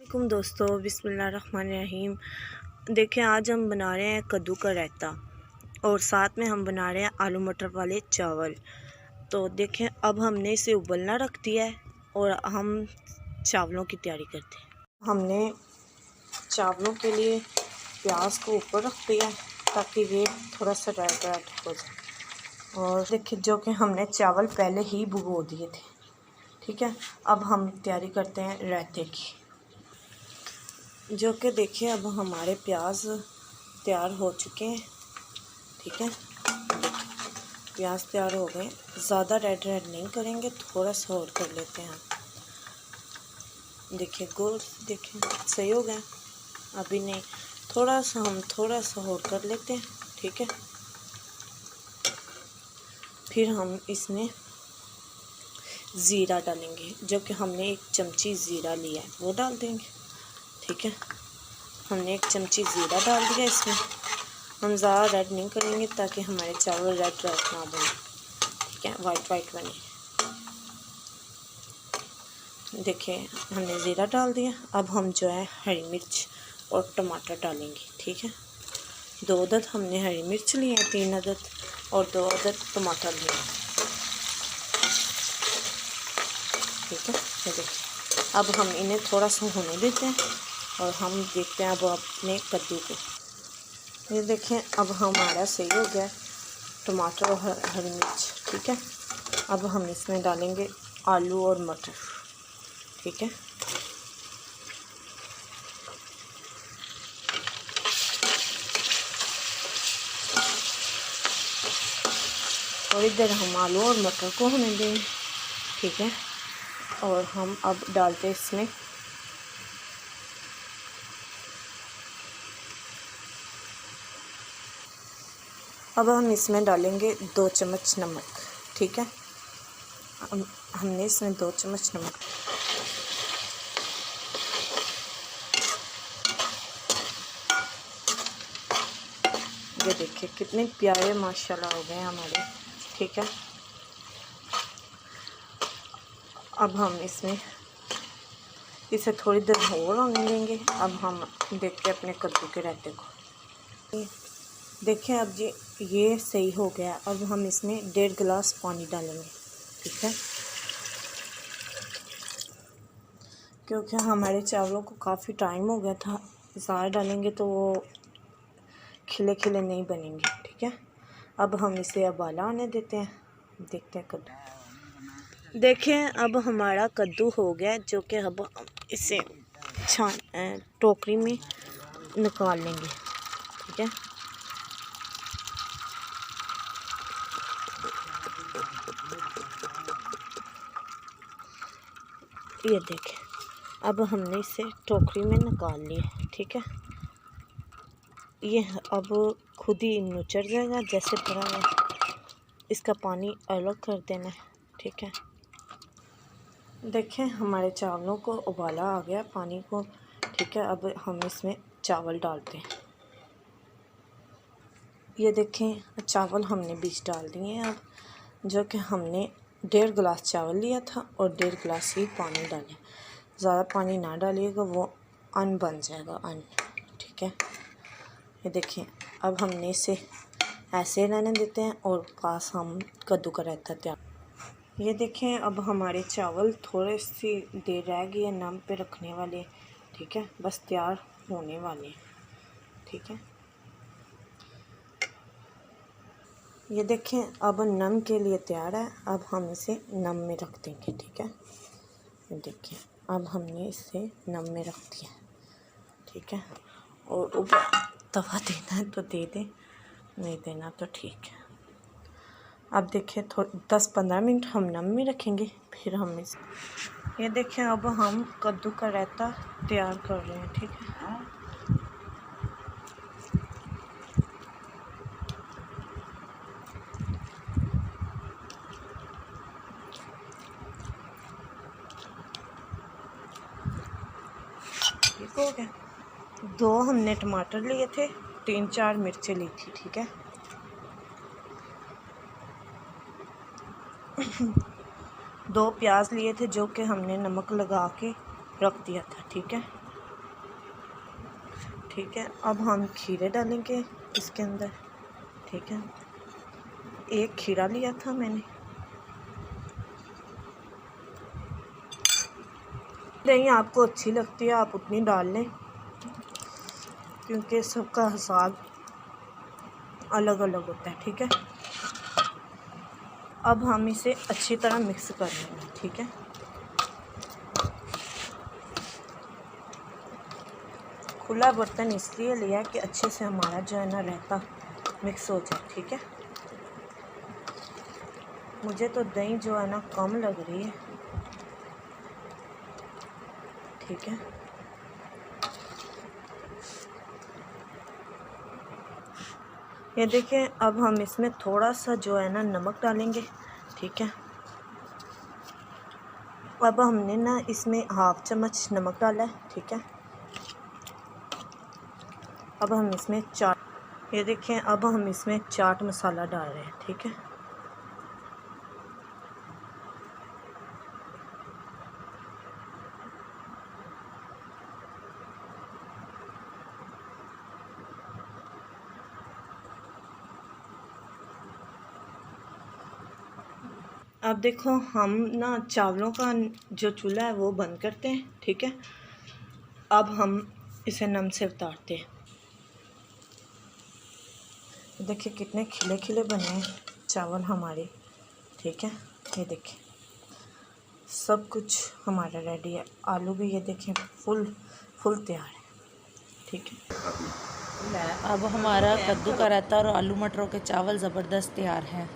अस्सलामुअलैकुम दोस्तों, बिस्मिल्लाहिर्रहमानिर्रहीम। देखें, आज हम बना रहे हैं कद्दू का रायता और साथ में हम बना रहे हैं आलू मटर वाले चावल। तो देखें, अब हमने इसे उबलना रख दिया है और हम चावलों की तैयारी करते हैं। हमने चावलों के लिए प्याज को ऊपर रख दिया है ताकि ये थोड़ा सा रेड रेड हो जाए। और देखिए, जो कि हमने चावल पहले ही भिगो दिए थे। ठीक है, अब हम तैयारी करते हैं रायते की। जो कि देखिए, अब हमारे प्याज तैयार हो चुके हैं। ठीक है, प्याज तैयार हो गए। ज़्यादा रेड रेड नहीं करेंगे, थोड़ा सा और कर लेते हैं। देखिए गोल, देखिए सही हो गया। अभी नहीं, थोड़ा सा और कर लेते हैं। ठीक है, फिर हम इसमें ज़ीरा डालेंगे, जो कि हमने 1 चमची ज़ीरा लिया है, वो डाल देंगे। ठीक है, हमने 1 चमची ज़ीरा डाल दिया इसमें। हम ज़्यादा रेड नहीं करेंगे ताकि हमारे चावल रेड रेड ना बने। ठीक है, वाइट वाइट बने। देखिए, हमने ज़ीरा डाल दिया। अब हम जो है हरी मिर्च और टमाटर डालेंगे। ठीक है, 2 अदद हमने हरी मिर्च लिए हैं, 3 अदद, और 2 अदद टमाटर लिए हैं। ठीक है, ये देखिए, अब हम इन्हें थोड़ा सा होने देते हैं और हम देखते हैं अब अपने कद्दू को। ये देखें, अब हमारा सही हो गया टमाटर और हरी मिर्च। ठीक है, अब हम इसमें डालेंगे आलू और मटर। ठीक है, थोड़ी देर हम आलू और मटर को होने देंगे। ठीक है, और हम अब डालते इसमें डालेंगे 2 चम्मच नमक। ठीक है, हमने इसमें 2 चम्मच नमक। ये देखिए, कितने प्यारे माशाल्लाह हो गए हमारे। ठीक है, अब हम इसे थोड़ी देर और होने देंगे। अब हम देखते हैं अपने कद्दू के रायते को। देखिए, अब ये सही हो गया। अब हम इसमें 1.5 गिलास पानी डालेंगे। ठीक है, क्योंकि हमारे चावलों को काफ़ी टाइम हो गया था, ज़्यादा डालेंगे तो वो खिले खिले नहीं बनेंगे। ठीक है, अब हम इसे उबाला आने देते हैं। देखते हैं कद्दू। देखें, अब हमारा कद्दू हो गया, जो कि अब इसे टोकरी में निकाल लेंगे। ठीक है, ये देखें, अब हमने इसे टोकरी में निकाल लिया। ठीक है, ये अब खुद ही नुचड़ जाएगा जैसे पड़ा है। इसका पानी अलग कर देना है। ठीक है, देखें, हमारे चावलों को उबाला आ गया पानी को। ठीक है, अब हम इसमें चावल डालते हैं। ये देखें, चावल हमने बीच डाल दिए हैं। अब जो कि हमने 1.5 गिलास चावल लिया था और 1.5 गिलास ही पानी डाले। ज़्यादा पानी ना डालिएगा, वो अन बन जाएगा, अन। ठीक है, ये देखें, अब हमने इसे ऐसे रहने देते हैं और पास हम कद्दू का रायता तैयार। ये देखें, अब हमारे चावल थोड़ी सी देर रह गई है नम पे रखने वाले। ठीक है, बस तैयार होने वाले हैं। ठीक है, ये देखें, अब नम के लिए तैयार है। अब हम इसे नम में रख देंगे। ठीक है, ये देखें, अब हमने इसे नम में रख दिया। ठीक है, और ऊपर तवा देना है तो दे दें, नहीं देना तो ठीक है। अब देखिए, 10-15 मिनट हम नम में रखेंगे, फिर हम ये देखें, अब हम कद्दू का रायता तैयार कर रहे हैं। ठीक है, ठीक हो गया। 2 हमने टमाटर लिए थे, 3-4 मिर्चें ली थी। ठीक है, 2 प्याज लिए थे, जो कि हमने नमक लगा के रख दिया था। ठीक है, ठीक है। अब हम खीरे डालेंगे इसके अंदर। ठीक है, एक खीरा लिया था मैंने। नहीं आपको अच्छी लगती है आप उतनी डाल लें, क्योंकि सबका हिसाब अलग अलग होता है। ठीक है, अब हम इसे अच्छी तरह मिक्स कर लेंगे। ठीक है, खुला बर्तन इसलिए लिया कि अच्छे से हमारा जो है ना रायता मिक्स हो जाए। ठीक है, मुझे तो दही जो है ना कम लग रही है। ठीक है, ये देखें। अब हम इसमें थोड़ा सा जो है ना नमक डालेंगे। ठीक है, अब हमने ना इसमें हाफ चम्मच नमक डाला है। ठीक है, अब हम इसमें ये देखें, अब हम इसमें चाट मसाला डाल रहे हैं। ठीक है, अब देखो हम ना चावलों का जो चूल्हा है वो बंद करते हैं। ठीक है, अब हम इसे नम से उतारते हैं। देखिए कितने खिले खिले बने हैं चावल हमारे। ठीक है, ये देखिए सब कुछ हमारा रेडी है। आलू भी ये देखें फुल तैयार है। ठीक है, अब हमारा कद्दू का रायता और आलू मटरों के चावल ज़बरदस्त तैयार है।